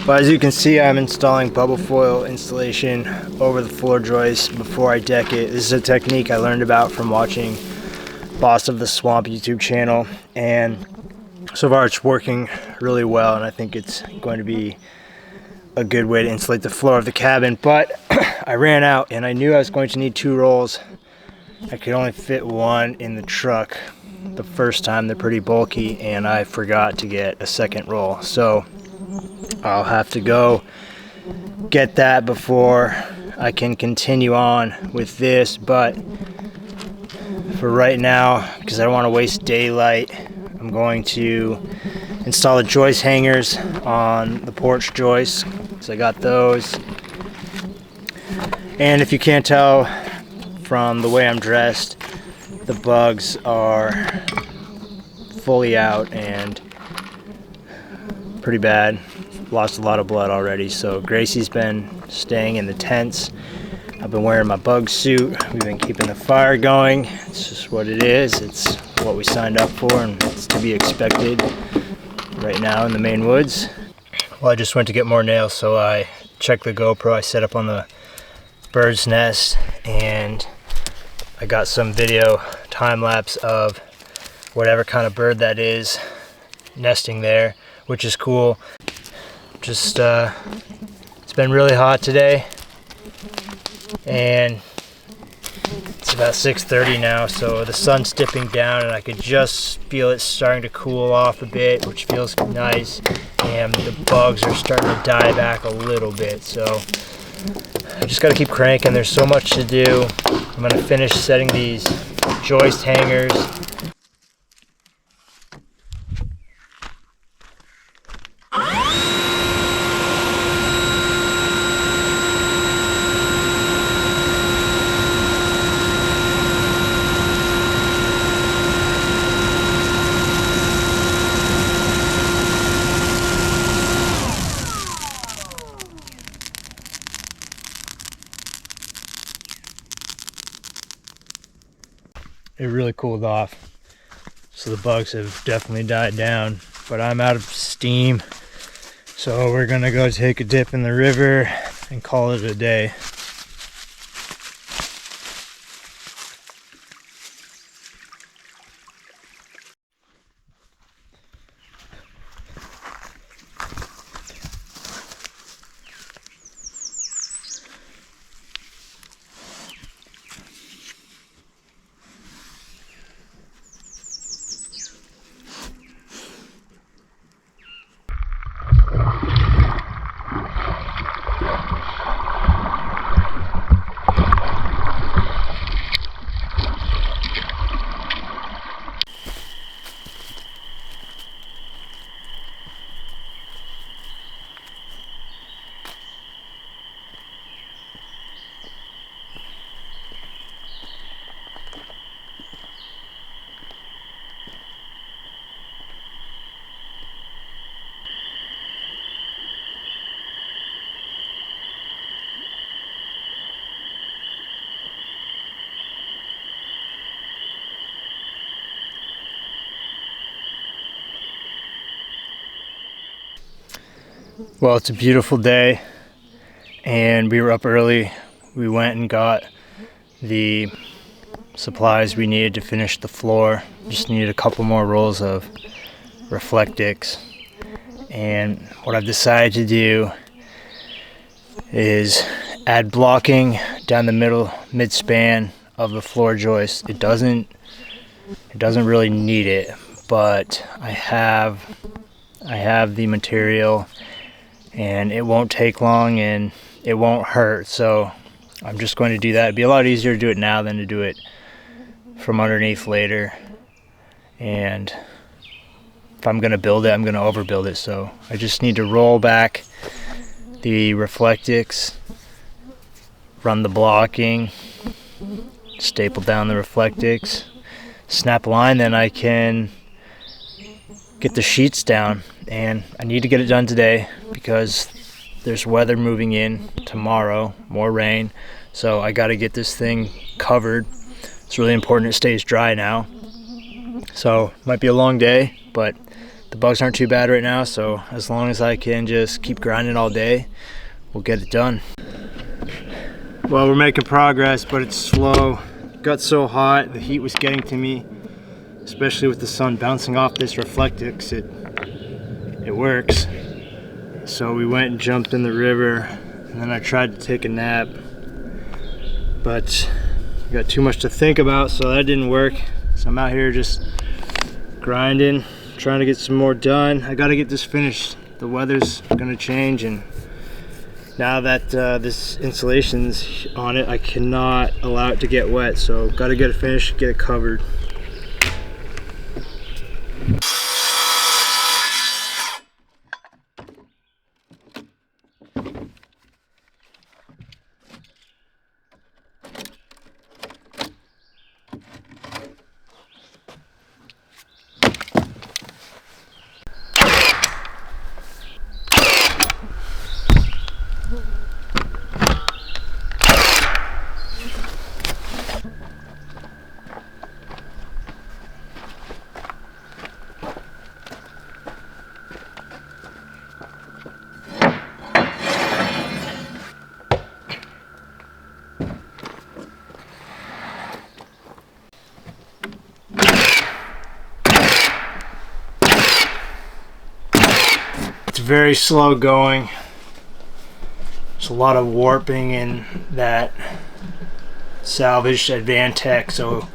But as you can see, I'm installing bubble foil insulation over the floor joist before I deck it. This is a technique I learned about from watching Boss of the Swamp YouTube channel, and so far it's working really well, and I think it's going to be a good way to insulate the floor of the cabin. But I ran out and I knew I was going to need 2 rolls. I could only fit 1 in the truck the first time. They're pretty bulky, and I forgot to get a second roll, so I'll have to go get that before I can continue on with this. But for right now, because I don't want to waste daylight, I'm going to install the joist hangers on the porch joists. So I got those, and if you can't tell from the way I'm dressed, the bugs are fully out and pretty bad. Lost a lot of blood already. So Gracie's been staying in the tents. I've been wearing my bug suit. We've been keeping the fire going. It's just what it is. It's what we signed up for, and it's to be expected right now in the Maine woods. Well, I just went to get more nails, so I checked the GoPro I set up on the bird's nest, and I got some video time lapse of whatever kind of bird that is nesting there, which is cool. Just it's been really hot today, and it's about 6:30 now, so the sun's dipping down and I could just feel it starting to cool off a bit, which feels nice, and the bugs are starting to die back a little bit. So I just got to keep cranking. There's so much to do. I'm going to finish setting these joist hangers. It really cooled off, so the bugs have definitely died down, but I'm out of steam, so we're gonna go take a dip in the river and call it a day. Well, it's a beautiful day and we were up early. We went and got the supplies we needed to finish the floor. Just needed a couple more rolls of Reflectix. And what I've decided to do is add blocking down the mid span of the floor joist. It doesn't really need it, but I have the material and it won't take long and it won't hurt, so I'm just going to do that. It'd be a lot easier to do it now than to do it from underneath later. And if I'm going to build it, I'm going to overbuild it, so I just need to roll back the Reflectix, run the blocking, staple down the Reflectix, snap a line, then I can get the sheets down. And I need to get it done today because there's weather moving in tomorrow, more rain, so I got to get this thing covered. It's really important it stays dry now. So might be a long day, but the bugs aren't too bad right now, so as long as I can just keep grinding all day, we'll get it done. Well, we're making progress, but it's slow. It got so hot, the heat was getting to me, especially with the sun bouncing off this Reflectix. It works. So we went and jumped in the river, and then I tried to take a nap, but I got too much to think about, so that didn't work. So I'm out here just grinding, trying to get some more done. I gotta get this finished. The weather's gonna change, and now that this insulation's on it, I cannot allow it to get wet, so gotta get it finished, get it covered. Very slow going. There's a lot of warping in that salvaged Advantech, so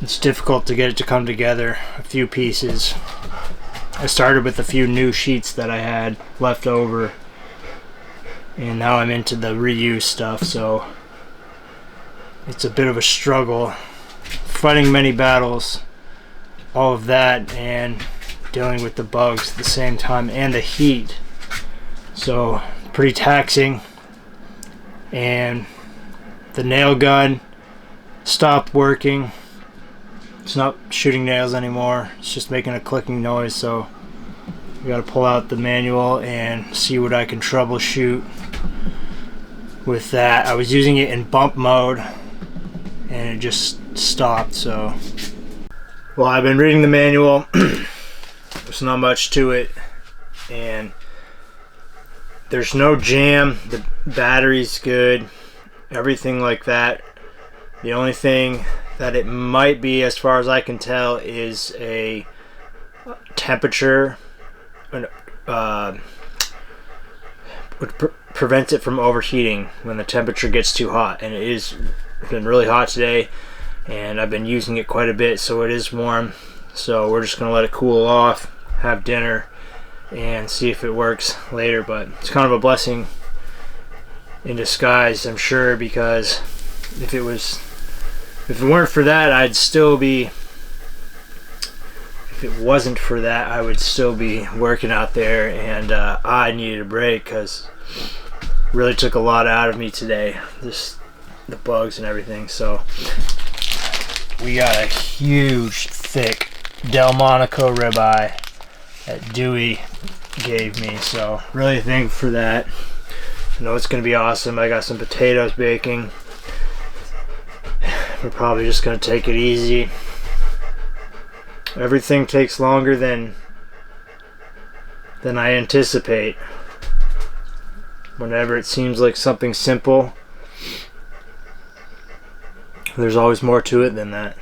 it's difficult to get it to come together. A few pieces. I started with a few new sheets that I had left over, and now I'm into the reuse stuff, so it's a bit of a struggle. Fighting many battles, all of that, and dealing with the bugs at the same time and the heat, so pretty taxing. And the nail gun stopped working. It's not shooting nails anymore, it's just making a clicking noise, so we got to pull out the manual and see what I can troubleshoot with that. I was using it in bump mode and it just stopped. So well, I've been reading the manual. There's not much to it, and there's no jam. The battery's good, everything like that. The only thing that it might be, as far as I can tell, is a temperature which prevents it from overheating when the temperature gets too hot. And it's been really hot today, and I've been using it quite a bit, so it is warm. So we're just gonna let it cool off, have dinner, and see if it works later. But it's kind of a blessing in disguise, I'm sure, because if it weren't for that, if it wasn't for that, I would still be working out there, and I needed a break because it really took a lot out of me today, just the bugs and everything. So we got a huge, thick Delmonico ribeye that Dewey gave me, so really thankful for that. I know it's gonna be awesome. I got some potatoes baking. We're probably just gonna take it easy. Everything takes longer than than I anticipate. Whenever it seems like something simple, there's always more to it than that.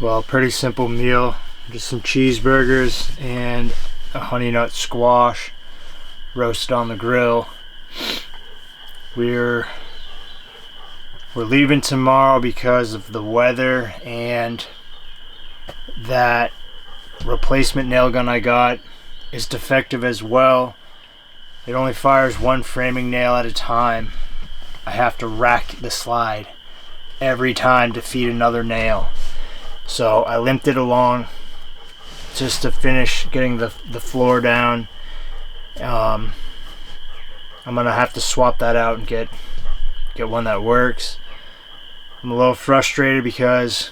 Well, pretty simple meal. Just some cheeseburgers and a honey nut squash roasted on the grill. We're leaving tomorrow because of the weather, and that replacement nail gun I got is defective as well. It only fires one framing nail at a time. I have to rack the slide every time to feed another nail. So I limped it along just to finish getting the floor down. I'm gonna have to swap that out and get one that works. I'm a little frustrated because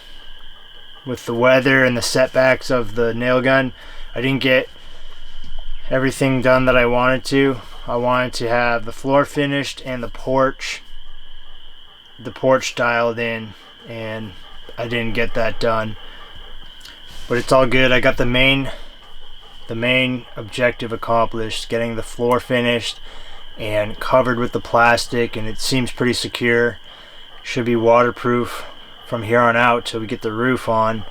with the weather and the setbacks of the nail gun, I didn't get everything done that I wanted to. I wanted to have the floor finished and the porch dialed in, and I didn't get that done. But it's all good. I got the main objective accomplished, getting the floor finished and covered with the plastic, and it seems pretty secure. Should be waterproof from here on out till we get the roof on.